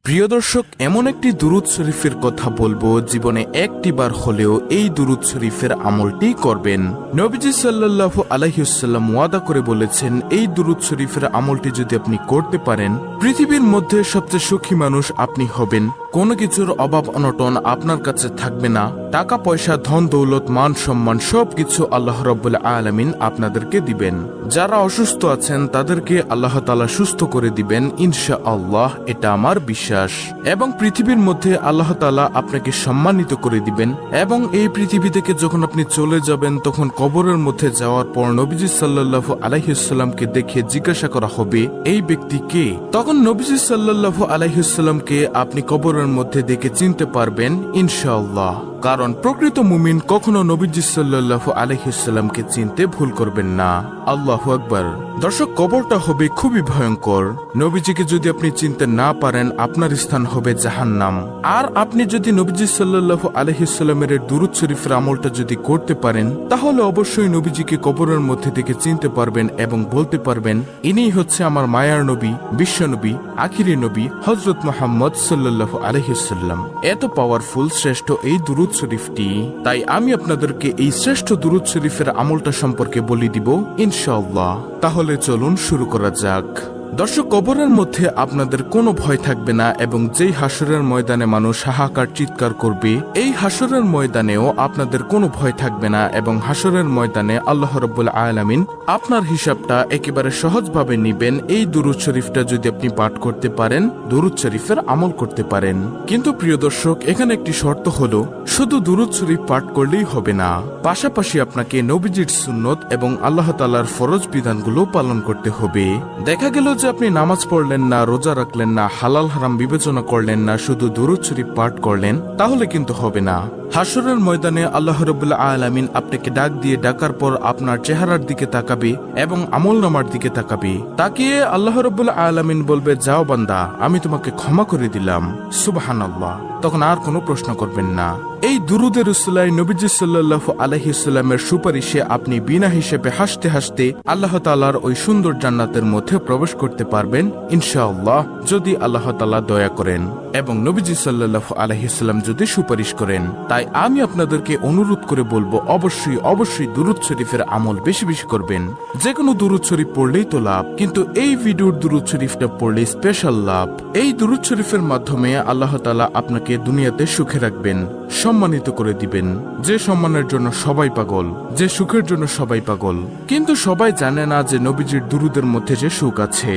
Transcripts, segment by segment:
প্রিয় দর্শক, এমন একটি দুরূদ শরীফের কথা বলবো, জীবনে একটি বার হলেও এই দুরূদ শরীফের আমলটি করবেন। নবীজি সাল্লাল্লাহু আলাইহি ওয়াসাল্লাম ওয়াদা করে বলেছেন, এই দুরূদ শরীফের আমলটি যদি আপনি করতে পারেন, পৃথিবীর মধ্যে সবচেয়ে সুখী মানুষ আপনি হবেন। কোনো কিছুর অভাব অনটন আপনার কাছে থাকবে না। টাকা পয়সা, ধন দৌলত, মান সম্মান সবকিছু আল্লাহ রাব্বুল আলামিন আপনাদেরকে দিবেন। যারা অসুস্থ আছেন তাদেরকে আল্লাহ তাআলা সুস্থ করে দিবেন ইনশাআল্লাহ, এটা আমার বিশ্বাস। এবং পৃথিবীর মধ্যে আল্লাহ তাআলা আপনাকে সম্মানিত করে দিবেন। এবং এই পৃথিবী থেকে যখন আপনি চলে যাবেন, তখন কবরের মধ্যে যাওয়ার পর নবীজি সাল্লাল্লাহু আলাইহি ওয়াসাল্লামকে দেখে জিজ্ঞাসা করা হবে, এই ব্যক্তি কে? তখন নবীজি সাল্লাল্লাহু আলাইহি ওয়াসাল্লামকে আপনি কবরের মধ্যে দেখে চিনতে পারবেন ইনশাআল্লাহ। কারণ প্রকৃত মুমিন কখনো নবীজি সাল্লাল্লাহু আলাইহি ওয়াসাল্লামকে চিনতে ভুল করবেন না। আল্লাহু আকবার। দর্শক, কবরটা হবে খুবই ভয়ঙ্কর। নবীজিকে যদি আপনি চিনতে না পারেন, আপনার স্থান হবে জাহান্নাম। আর আপনি যদি নবীজি সাল্লাল্লাহু আলাইহি ওয়াসাল্লামের দুরূদ শরীফের আমলটা যদি করতে পারেন, তাহলে অবশ্যই নবীজিকে কবরের মধ্যে থেকে চিনতে পারবেন এবং বলতে পারবেন, ইনিই হচ্ছে আমার মায়ার নবী, বিশ্ব নবী, আখিরি নবী হযরত মুহাম্মদ সাল্লাল্লাহু আলাইহি ওয়াসাল্লাম। এত পাওয়ারফুল, শ্রেষ্ঠ এই দুরূদ শরীফটি। তাই আমি আপনাদেরকে এই শ্রেষ্ঠ দুরূদ শরীফের আমলটা সম্পর্কে বলে দিব ইনশাআল্লাহ। তাহলে চলুন শুরু করা যাক। দর্শক, কবরের মধ্যে আপনাদের কোনো ভয় থাকবে না এবং যেই হাসরের ময়দানে মানুষ হাহাকার চিৎকার করবে, এই হাসরের ময়দানেও আপনাদের কোনো ভয় থাকবে না এবং হাসরের ময়দানে আল্লাহ রাব্বুল আলামিন আপনার হিসাবটা একেবারে সহজভাবে নিবেন। এই দুরূদ শরীফটা যদি আপনি পাঠ করতে পারেন, দুরূদ শরীফের আমল করতে পারেন। কিন্তু প্রিয় দর্শক, এখানে একটি শর্ত হলো, শুধু দুরূদ শরীফ পাঠ করলেই হবে না, পাশাপাশি আপনাকে নবীজির সুন্নত এবং আল্লাহ তাআলার ফরজ বিধানগুলো পালন করতে হবে। দেখা গেল যে আপনি নামাজ পড়লেন না, রোজা রাখলেন না, হালাল হারাম বিবেচনা করলেন না, শুধু দুরূদ শরীফ পাঠ করলেন, তাহলে কিন্তু হবে না। হাসরের ময়দানে আল্লাহ রাব্বুল আলামিন আপনাকে ডাক দিয়ে ডাকার পর আপনার চেহারার দিকে তাকাবে এবং আমলনামার দিকে তাকাবে। তাকিয়ে আল্লাহ রাব্বুল আলামিন বলবে, যাও বান্দা, আমি তোমাকে ক্ষমা করে দিলাম। সুবহানাল্লাহ। তখন আর কোনো প্রশ্ন করবেন না। এই দুরূদের উসিলায় নবীজি সাল্লাল্লাহু আলাইহি ওয়াসাল্লামের সুপারিশে আপনি বিনা হিসেবে হাসতে হাসতে আল্লাহ তাআলার ওই সুন্দর জান্নাতের মধ্যে প্রবেশ করতে পারবেন ইনশাআল্লাহ, যদি আল্লাহ তাআলা দয়া করেন এবং নবীজি সাল্লাল্লাহু আলাইহি ওয়াসাল্লাম যদি সুপারিশ করেন। তাই আমি আপনাদেরকে অনুরোধ করে বলবো, অবশ্যই দুরূদ শরীফের আমল বেশি বেশি করবেন। যে কোনো দুরূদ শরীফ পড়লেই তো লাভ, কিন্তু এই ভিডিওর দুরূদ শরীফটা পড়লে স্পেশাল লাভ। এই দুরূদ শরীফের মাধ্যমে আল্লাহ তাআলা আপনাকে দুনিয়াতে সুখে রাখবেন, সম্মানিত করে দিবেন। যে সম্মানের জন্য সবাই পাগল, যে সুখের জন্য সবাই পাগল, কিন্তু সবাই জানে না যে নবীজির দুরূদের মধ্যে যে সুখ আছে।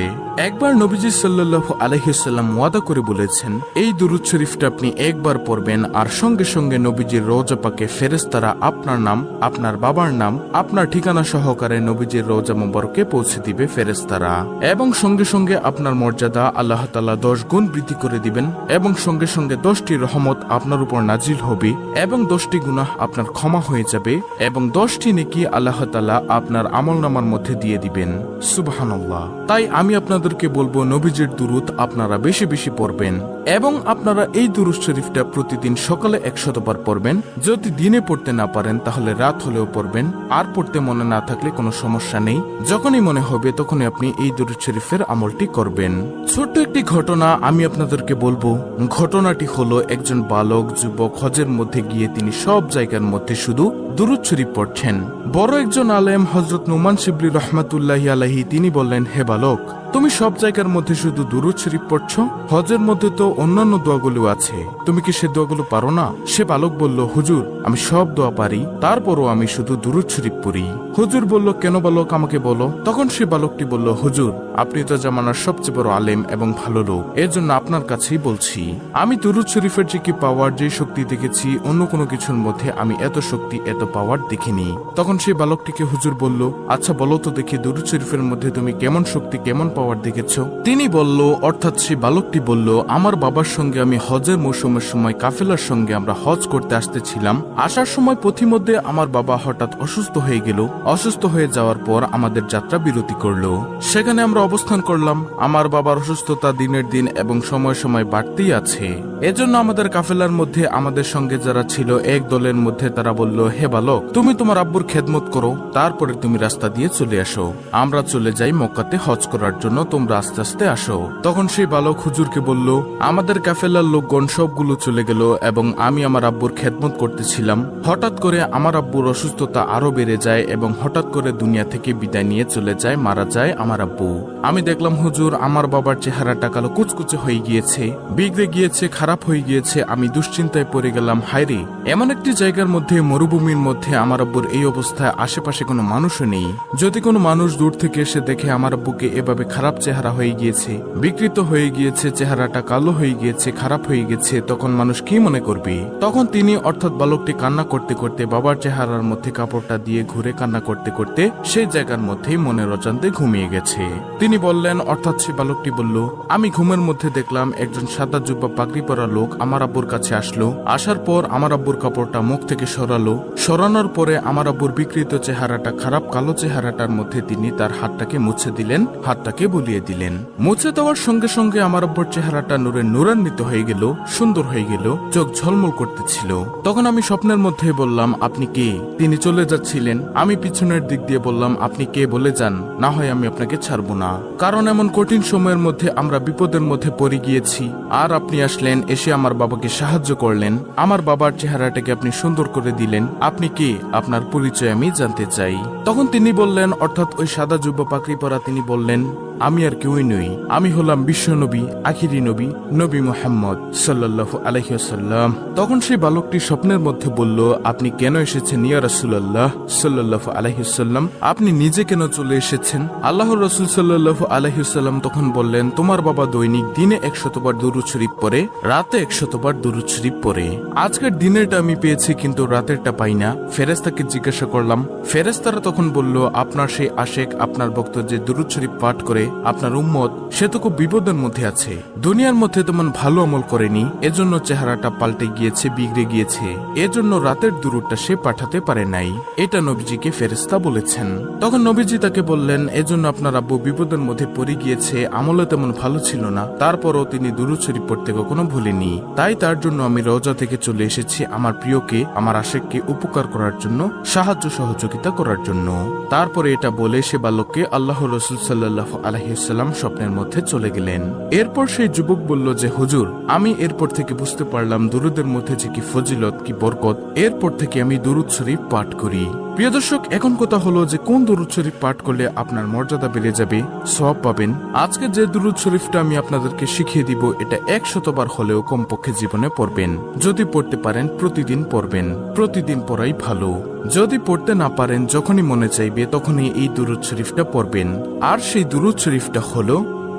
একবার নবীজি সাল্লাল্লাহু আলাইহি ওয়াসাল্লাম ওয়াদা করে বলেছেন, এই দুরূদ শরীফটা আপনি একবার পড়বেন আর সঙ্গে সঙ্গে নবীজির রওজা পাকে ফেরেশতারা আপনার নাম, আপনার বাবার নাম, আপনার ঠিকানা সহকারে নবীজির রওজা মুবারকে পৌঁছে দিবে ফেরেশতারা। এবং সঙ্গে সঙ্গে আপনার মর্যাদা আল্লাহ তাআলা 10 গুণ বৃদ্ধি করে দিবেন এবং সঙ্গে সঙ্গে 10টি রহমত আপনার উপর নাজিল হবে এবং 10টি গুনাহ আপনার ক্ষমা হয়ে যাবে এবং 10টি নেকি আল্লাহ তাআলা আপনার আমলনামার মধ্যে দিয়ে দিবেন। সুবহানাল্লাহ। তাই আমি আপনাদেরকে বলবো, নবীজির দুরূদ আপনারা বেশি বেশি পড়বেন এবং আপনারা এই দুরূদ শরীফটা প্রতিদিন সকালে 100 বার পড়বেন। যদি দিনে পড়তে না পারেন তাহলে রাত হলেও পড়বেন। আর পড়তে মনে না থাকলে কোনো সমস্যা নেই, যখনই মনে হবে তখনই আপনি এই দুরূদ শরীফের আমলটি করবেন। ছোট্ট একটি ঘটনা আমি আপনাদেরকে বলবো। ঘটনাটি হলো, একজন বালক যুবক হজের মধ্যে গিয়ে তিনি সব জায়গার মধ্যে শুধু দুরূদ শরীফ পড়ছেন। বড় একজন আলেম হযরত নুমান শিবলি রাহমাতুল্লাহি আলাইহি তিনি বললেন, হে বালক, তুমি সব জায়গার মধ্যে শুধু দুরূদ শরীফ পড়ছো, হজের মধ্যে তো অন্যান্য দোয়াগুলো আছে, তুমি কি সে দোয়াগুলো পারো না? সে বালক বলল, হুজুর, আমি সব দোয়া পারি, তারপরও আমি শুধু দুরূদ শরীফ পড়ি। হুজুর বলল, কেন বালক, আমাকে বলো। তখন সে বালকটি বলল, হুজুর, আপনি তো জামানার সবচেয়ে বড় আলেম এবং ভালো লোক, এর জন্য আপনার কাছেই বলছি। আমি দুরূদ শরীফের যে কি পাওয়ার, যে শক্তি দেখেছি, অন্য কোনো কিছুর মধ্যে আমি এত শক্তি, এত পাওয়ার দেখিনি। তখন সেই বালকটিকে হুজুর বলল, আচ্ছা বলো তো দেখি, দুরূদ শরীফের মধ্যে তুমি কেমন শক্তি, কেমন পাওয়ার দেখেছো? তিনি বলল, অর্থাৎ সেই বালকটি বলল, আমার বাবার সঙ্গে আমি হজের মৌসুমের সময় কাফেলার সঙ্গে আমরা হজ করতে আসতেছিলাম। আসার সময় পথিমধ্যে আমার বাবা হঠাৎ অসুস্থ হয়ে গেল। অসুস্থ হয়ে যাওয়ার পর আমাদের যাত্রা বিরতি করলো। সেখানে আমরা অবস্থান করলাম। আমার বাবার অসুস্থতা দিনের দিন এবং সময় সময় বাড়তেই আছে। এজন্য আমাদের কাফেলার মধ্যে আমাদের সঙ্গে যারা ছিল এক দলের মধ্যে তারা বলল, হে বালক, তুমি তোমার আব্বুর খেদমত করো, তারপরে তুমি রাস্তা দিয়ে চলে আসো। আমরা চলে যাই মক্কাতে হজ করার জন্য, তোমরা আস্তে আস্তে আসো। তখন সেই বালক হুজুরকে বলল, আমাদের কাফেলার লোকগণ সবগুলো চলে গেল এবং আমি আমার আব্বুর খেদমত করতেছিলাম। হঠাৎ করে আমার আব্বুর অসুস্থতা আরো বেড়ে যায় এবং হঠাৎ করে দুনিয়া থেকে বিদায় নিয়ে চলে যায়, মারা যায় আমার আব্বু। আমি দেখলাম হুজুর, আমার বাবার চেহারাটা কালো কুচকুচে হয়ে গিয়েছে, বিগড়ে গিয়েছে, খারাপ হয়ে গিয়েছে। আমি দুশ্চিন্তায় পড়ে গেলাম। হায়রে, এমন একটি জায়গার মধ্যে, মরুভূমির মধ্যে আমার আব্বুর এই অবস্থায়, আশেপাশে কোনো মানুষও নেই। যদি কোনো মানুষ দূর থেকে এসে দেখে আমার আব্বুকে এভাবে খারাপ চেহারা হয়ে গিয়েছে, বিকৃত হয়ে গিয়েছে, চেহারাটা কালো হয়ে গিয়েছে, খারাপ হয়ে গেছে, তখন মানুষ কি মনে করবে? তখন তিনি অর্থাৎ বালকটি কান্না করতে করতে বাবার চেহারার মধ্যে কাপড়টা দিয়ে ঘুরে কান্না করতে করতে সেই জায়গার মধ্যেই মনের অজান্তে ঘুমিয়ে গেছে। তিনি বললেন, অর্থাৎ সে বালকটি বলল, আমি ঘুমের মধ্যে দেখলাম একজন সাদা জুব্বা পাগড়ি পরা লোক আমার আব্বুর কাছে আসলো। আসার পর আমার আব্বুর কাপড়টা মুখ থেকে সরালো। সরানোর পরে আমার আব্বুর বিকৃত চেহারাটা, খারাপ কালো চেহারাটার মধ্যে তিনি তার হাতটাকে মুছে দিলেন, হাতটাকে বুলিয়ে দিলেন। মুছে দেওয়ার সঙ্গে সঙ্গে আমার আব্বুর চেহারাটা নূরে নূরান্বিত হয়ে গেল, সুন্দর হয়ে গেল, চোখ ঝলমল করতেছিল। তখন আমি স্বপ্নের মধ্যে বললাম, আপনি কে? তিনি চলে যাচ্ছিলেন। আমি পিছনের দিক দিয়ে বললাম, আপনি কে বলে যান, না হয় আমি আপনাকে ছাড়বো না। কারণ এমন কঠিন সময়ের মধ্যে আমরা বিপদের মধ্যে পড়ে গিয়েছি, আর আপনি আসলেন, এসে আমার বাবাকে সাহায্য করলেন, আমার বাবার চেহারাটাকে আপনি সুন্দর করে দিলেন। আপনি কে? আপনার পরিচয় আমি জানতে চাই। তখন তিনি বললেন, অর্থাৎ ওই সাদা যুব্বা পাগড়ি পরা তিনি বললেন, আমি আর কেউই নই, আমি হলাম বিশ্ব নবী, আখিরি নবী, নবী মুহাম্মদ সাল্লাল্লাহু আলাইহি ওয়াসাল্লাম। তখন সেই বালকটি স্বপ্নের মধ্যে বলল, আপনি কেন এসেছেন ইয়া রাসূলুল্লাহ সাল্লাল্লাহু আলাইহি ওয়াসাল্লাম? আপনি নিজে কেন চলে এসেছেন? আল্লাহর রাসূল সাল্লাল্লাহু আলাইহি ওয়াসাল্লাম তখন বললেন, তোমার বাবা দৈনিক দিনে 100 বার দুরূদ শরীফ পড়ে, রাতে 100 বার দুরূদ শরীফ পড়ে। আজকের দিনেরটা আমি পেয়েছি, কিন্তু রাতেরটা পাই না। ফেরেশতাকে জিজ্ঞাসা করলাম। ফেরেশতারা তখন বলল, আপনার সেই আশেক, আপনার ভক্ত যে দুরূদ শরীফ পাঠ করে, আপনার উম্মত, সে তো খুব বিপদের মধ্যে আছে, দুনিয়ার মধ্যে তেমন ভালো আমল করেনি, এজন্য চেহারাটা পাল্টে গিয়েছে, বিগড়ে গিয়েছে, এজন্য রাতের দুরূদটা সে পাঠাতে পারে নাই। এটা নবীজিকে ফেরেশতা বলেছেন। তখন নবীজি তাকে বললেন, এজন্য আপনার আব্বু বিপদের মধ্যে পড়ে গিয়েছে, আমলে তেমন ভালো ছিল না, তারপরও তিনি দুরূদ শরীফ পড়তে কখনো ভুলেনি। তাই তার জন্য আমি রওজা থেকে চলে এসেছি আমার প্রিয়কে, আমার আশেককে উপকার করার জন্য, সাহায্য সহযোগিতা করার জন্য। তারপরে এটা বলে সে বালককে আল্লাহর রাসূল সাল্লাল্লাহু আলাইহি ওয়াসাল্লাম স্বপ্নের মধ্যে চলে গেলেন। এরপর সেই যুবক বলল যে, হুজুর, আমি এরপর থেকে বুঝতে পারলাম দুরুদের মধ্যে যে কি ফজিলত, কি বরকত। এরপর থেকে আমি দুরুদ শরীফ পাঠ করি। প্রিয় দর্শক, এখন কথা হলো যে কোন দুরুদ শরীফ পাঠ করলে আপনার মর্যাদা বেড়ে যাবে, সওয়াব পাবেন। আজকে যে দুরুদ শরীফটা আমি আপনাদেরকে শিখিয়ে দিব, এটা 100 বার হলেও কমপক্ষে জীবনে পড়বেন। যদি পড়তে পারেন প্রতিদিন পড়বেন, প্রতিদিন পড়াই ভালো। যদি পড়তে না পারেন, যখনই মনে চাইবে তখনই এই দুরুদ শরীফটা পড়বেন। আর সেই দুরুদ শরীফটা হলো,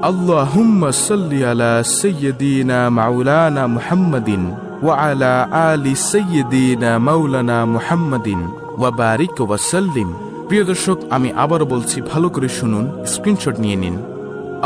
আল্লাহুম্মা সাল্লি আলা সাইয়্যিদিনা মাওলানা মুহাম্মাদিন ওয়া আলা আলি সাইয়্যিদিনা মাওলানা মুহাম্মাদিন ওয়া বারিক ওয়া সাল্লিম। প্রিয় দর্শক, আমি আবারো বলছি, ভালো করে শুনুন, স্ক্রিনশট নিয়ে নিন।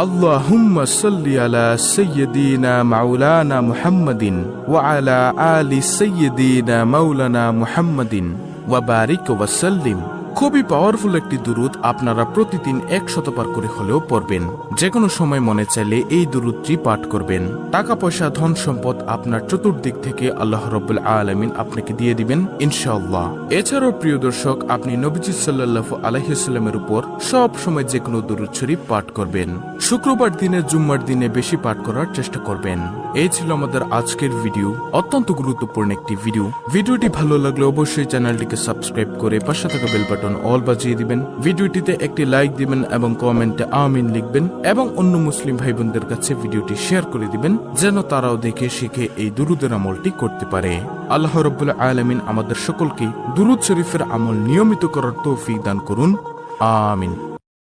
আল্লাহুম্মা সাল্লি আলা সাইয়্যিদিনা মাওলানা মুহাম্মাদিন ওয়া আলা আলি সাইয়্যিদিনা মাওলানা মুহাম্মাদিন ওয়া বারিক ওয়া সাল্লিম। খুবই পাওয়ারফুল একটি দুরুদ, আপনারা প্রতিদিন 100 বার করে হলেও পড়বেন। যে কোনো সময় মনে চাইলে এই দুরুদটি পাঠ করবেন। টাকা পয়সা, ধন সম্পদ আপনার চতুর্দিক থেকে আল্লাহ রাব্বুল আলামিন আপনাকে দিয়ে দিবেন ইনশাআল্লাহ। এছাড়াও প্রিয় দর্শক, আপনি নবীজি সাল্লাল্লাহু আলাইহি ওয়াসাল্লামের উপর সব সময় যে কোনো দুরুদ শরীফ পাঠ করবেন। শুক্রবার দিনে, জুম্মার দিনে বেশি পাঠ করার চেষ্টা করবেন। এই ছিল আমাদের আজকের ভিডিও, অত্যন্ত গুরুত্বপূর্ণ একটি ভিডিও। ভিডিওটি ভালো লাগলে অবশ্যই চ্যানেলটিকে সাবস্ক্রাইব করে পাশে থাকা বেল বাটন অল বাজিয়ে দিবেন। ভিডিওটিতে একটি লাইক দিবেন এবং কমেন্টে আমিন লিখবেন এবং অন্য মুসলিম ভাই বোনদের কাছে ভিডিওটি শেয়ার করে দিবেন, যেন তারাও দেখে শিখে এই দুরুদের আমলটি করতে পারে। আল্লাহ রাব্বুল আলামিন আমাদের সকলকে দুরুদ শরীফের আমল নিয়মিত করার তৌফিক দান করুন। আমিন।